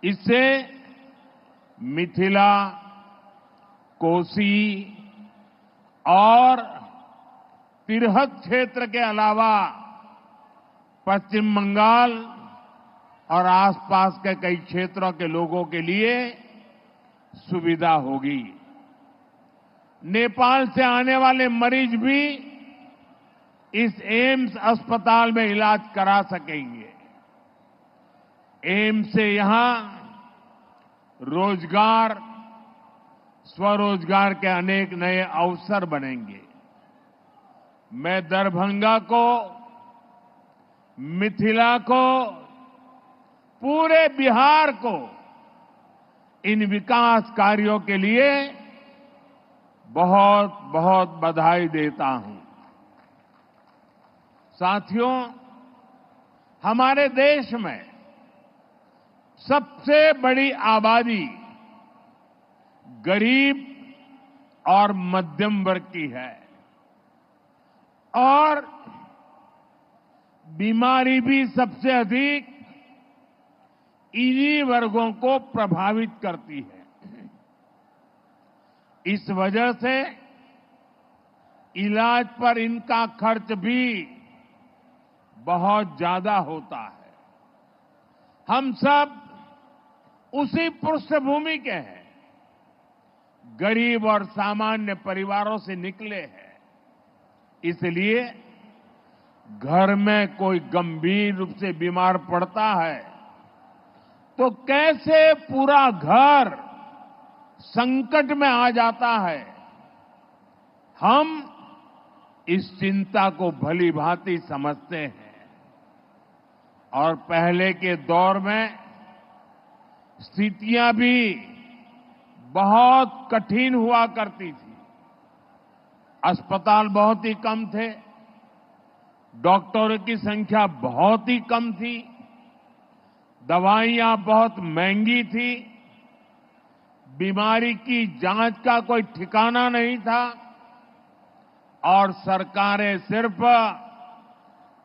इससे मिथिला, कोसी और तिरहुत क्षेत्र के अलावा पश्चिम बंगाल और आसपास के कई क्षेत्रों के लोगों के लिए सुविधा होगी। नेपाल से आने वाले मरीज भी इस एम्स अस्पताल में इलाज करा सकेंगे। एम्स से यहां रोजगार, स्वरोजगार के अनेक नए अवसर बनेंगे। मैं दरभंगा को, मिथिला को, पूरे बिहार को इन विकास कार्यों के लिए बहुत बहुत बधाई देता हूं। साथियों, हमारे देश में सबसे बड़ी आबादी गरीब और मध्यम वर्ग की है और बीमारी भी सबसे अधिक इन्हीं वर्गों को प्रभावित करती है। इस वजह से इलाज पर इनका खर्च भी बहुत ज्यादा होता है। हम सब उसी पृष्ठभूमि के हैं, गरीब और सामान्य परिवारों से निकले हैं। इसलिए घर में कोई गंभीर रूप से बीमार पड़ता है तो कैसे पूरा घर संकट में आ जाता है। हम इस चिंता को भली भांति समझते हैं और पहले के दौर में स्थितियां भी बहुत कठिन हुआ करती थी। अस्पताल बहुत ही कम थे, डॉक्टरों की संख्या बहुत ही कम थी, दवाइयां बहुत महंगी थी, बीमारी की जांच का कोई ठिकाना नहीं था और सरकारें सिर्फ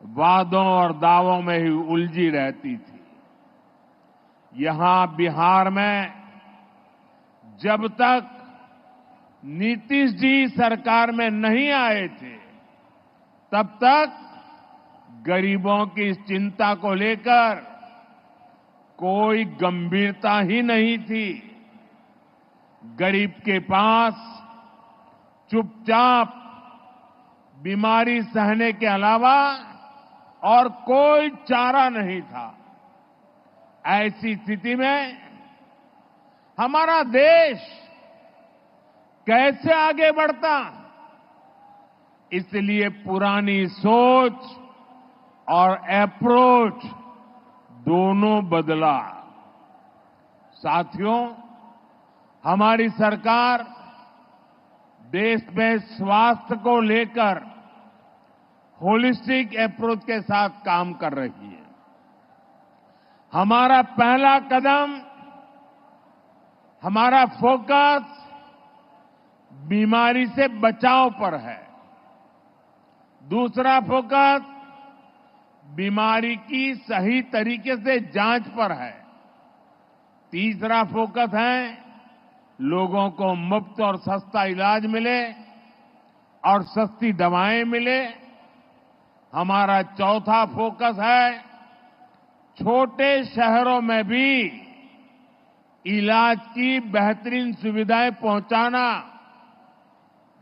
वादों और दावों में ही उलझी रहती थी। यहां बिहार में जब तक नीतीश जी सरकार में नहीं आए थे, तब तक गरीबों की इस चिंता को लेकर कोई गंभीरता ही नहीं थी। गरीब के पास चुपचाप बीमारी सहने के अलावा और कोई चारा नहीं था। ऐसी स्थिति में हमारा देश कैसे आगे बढ़ता? इसलिए पुरानी सोच और अप्रोच दोनों बदला। साथियों, हमारी सरकार देश में स्वास्थ्य को लेकर होलिस्टिक अप्रोच के साथ काम कर रही है। हमारा पहला कदम, हमारा फोकस बीमारी से बचाव पर है। दूसरा फोकस बीमारी की सही तरीके से जांच पर है। तीसरा फोकस है लोगों को मुफ्त और सस्ता इलाज मिले और सस्ती दवाएं मिले। हमारा चौथा फोकस है छोटे शहरों में भी इलाज की बेहतरीन सुविधाएं पहुंचाना,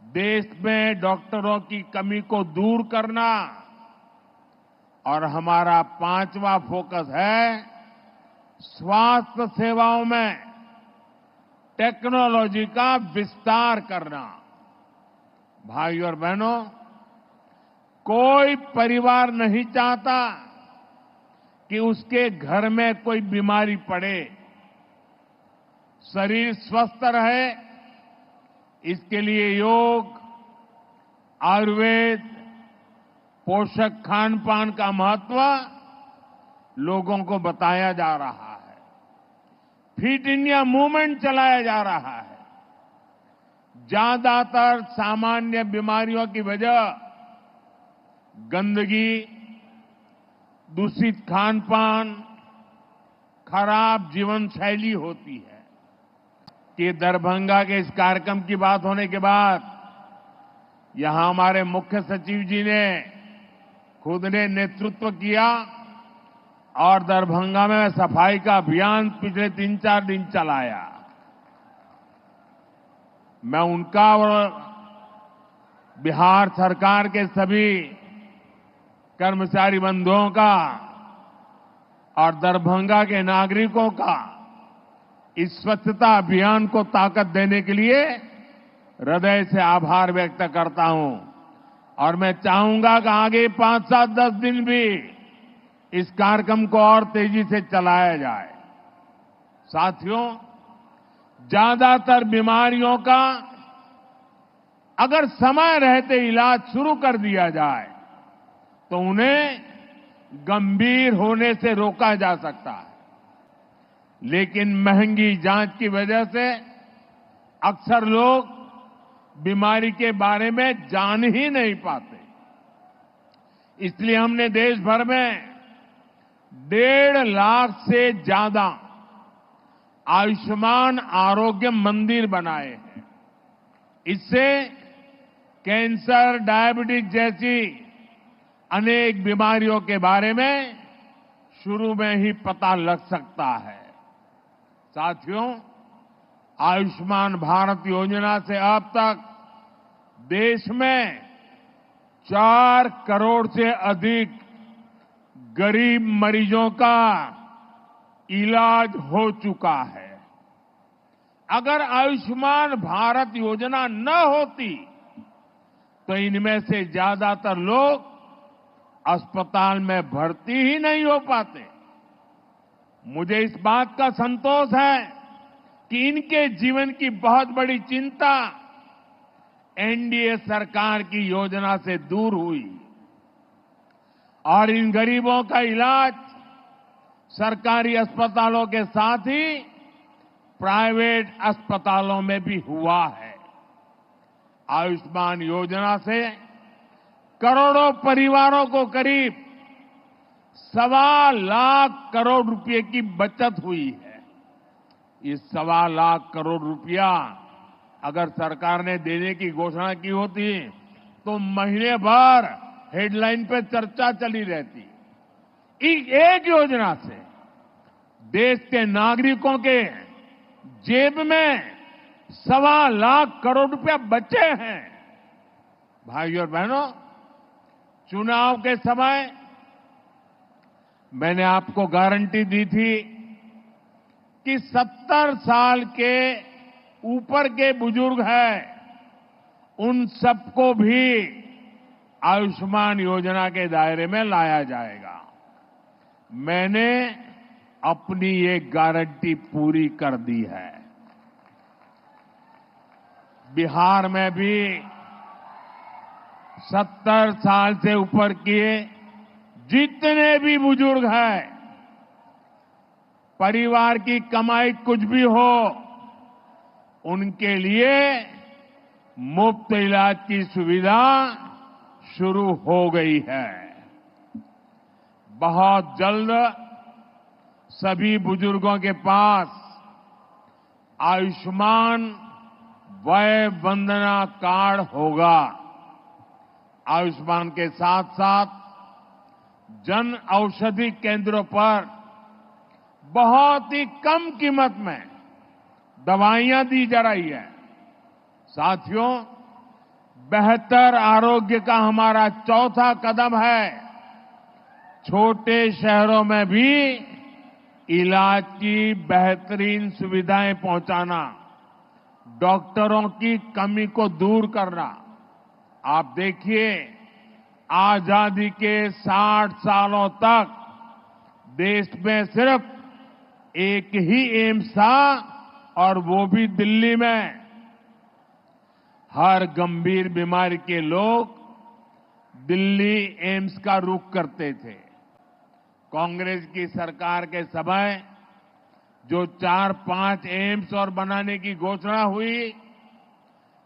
देश में डॉक्टरों की कमी को दूर करना और हमारा पांचवा फोकस है स्वास्थ्य सेवाओं में टेक्नोलॉजी का विस्तार करना। भाइयों और बहनों, कोई परिवार नहीं चाहता कि उसके घर में कोई बीमारी पड़े। शरीर स्वस्थ रहे, इसके लिए योग, आयुर्वेद, पोषक खान पान का महत्व लोगों को बताया जा रहा है। फिट इंडिया मूवमेंट चलाया जा रहा है। ज्यादातर सामान्य बीमारियों की वजह गंदगी, दूषित खान पान, खराब जीवन शैली होती है कि दरभंगा के इस कार्यक्रम की बात होने के बाद यहां हमारे मुख्य सचिव जी ने खुद ने नेतृत्व किया और दरभंगा में सफाई का अभियान पिछले 3-4 दिन चलाया। मैं उनका और बिहार सरकार के सभी कर्मचारी बंधुओं का और दरभंगा के नागरिकों का इस स्वच्छता अभियान को ताकत देने के लिए हृदय से आभार व्यक्त करता हूं और मैं चाहूंगा कि आगे 5, 7, 10 दिन भी इस कार्यक्रम को और तेजी से चलाया जाए। साथियों, ज्यादातर बीमारियों का अगर समय रहते इलाज शुरू कर दिया जाए तो उन्हें गंभीर होने से रोका जा सकता है, लेकिन महंगी जांच की वजह से अक्सर लोग बीमारी के बारे में जान ही नहीं पाते। इसलिए हमने देश भर में 1.5 लाख से ज्यादा आयुष्मान आरोग्य मंदिर बनाए हैं। इससे कैंसर, डायबिटीज जैसी अनेक बीमारियों के बारे में शुरू में ही पता लग सकता है। साथियों, आयुष्मान भारत योजना से अब तक देश में 4 करोड़ से अधिक गरीब मरीजों का इलाज हो चुका है। अगर आयुष्मान भारत योजना न होती तो इनमें से ज्यादातर लोग अस्पताल में भर्ती ही नहीं हो पाते। मुझे इस बात का संतोष है कि इनके जीवन की बहुत बड़ी चिंता एनडीए सरकार की योजना से दूर हुई और इन गरीबों का इलाज सरकारी अस्पतालों के साथ ही प्राइवेट अस्पतालों में भी हुआ है। आयुष्मान योजना से करोड़ों परिवारों को करीब 1.25 लाख करोड़ रुपए की बचत हुई है। ये 1.25 लाख करोड़ रुपया अगर सरकार ने देने की घोषणा की होती तो महीने भर हेडलाइन पे चर्चा चली रहती। एक योजना से देश के नागरिकों के जेब में 1.25 लाख करोड़ रुपया बचे हैं। भाइयों और बहनों, चुनाव के समय मैंने आपको गारंटी दी थी कि 70 साल के ऊपर के बुजुर्ग हैं, उन सबको भी आयुष्मान योजना के दायरे में लाया जाएगा। मैंने अपनी ये गारंटी पूरी कर दी है। बिहार में भी 70 साल से ऊपर के जितने भी बुजुर्ग हैं, परिवार की कमाई कुछ भी हो, उनके लिए मुफ्त इलाज की सुविधा शुरू हो गई है। बहुत जल्द सभी बुजुर्गों के पास आयुष्मान वय वंदना कार्ड होगा। आयुष्मान के साथ साथ जन औषधि केंद्रों पर बहुत ही कम कीमत में दवाइयां दी जा रही है। साथियों, बेहतर आरोग्य का हमारा चौथा कदम है छोटे शहरों में भी इलाज की बेहतरीन सुविधाएं पहुंचाना, डॉक्टरों की कमी को दूर करना। आप देखिए, आजादी के 60 सालों तक देश में सिर्फ एक ही एम्स था और वो भी दिल्ली में। हर गंभीर बीमारी के लोग दिल्ली एम्स का रुख करते थे। कांग्रेस की सरकार के समय जो 4-5 एम्स और बनाने की घोषणा हुई,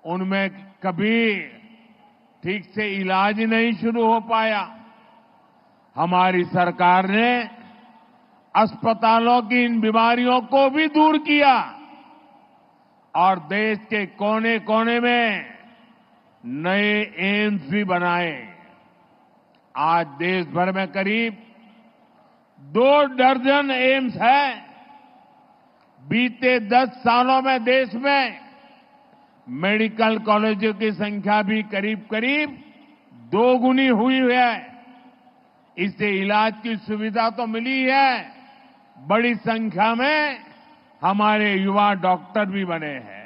उनमें कभी ठीक से इलाज नहीं शुरू हो पाया। हमारी सरकार ने अस्पतालों की इन बीमारियों को भी दूर किया और देश के कोने कोने में नए एम्स भी बनाए। आज देश भर में करीब 2 दर्जन एम्स है। बीते 10 सालों में देश में मेडिकल कॉलेजों की संख्या भी करीब करीब 2 गुनी हुई है। इससे इलाज की सुविधा तो मिली है, बड़ी संख्या में हमारे युवा डॉक्टर भी बने हैं।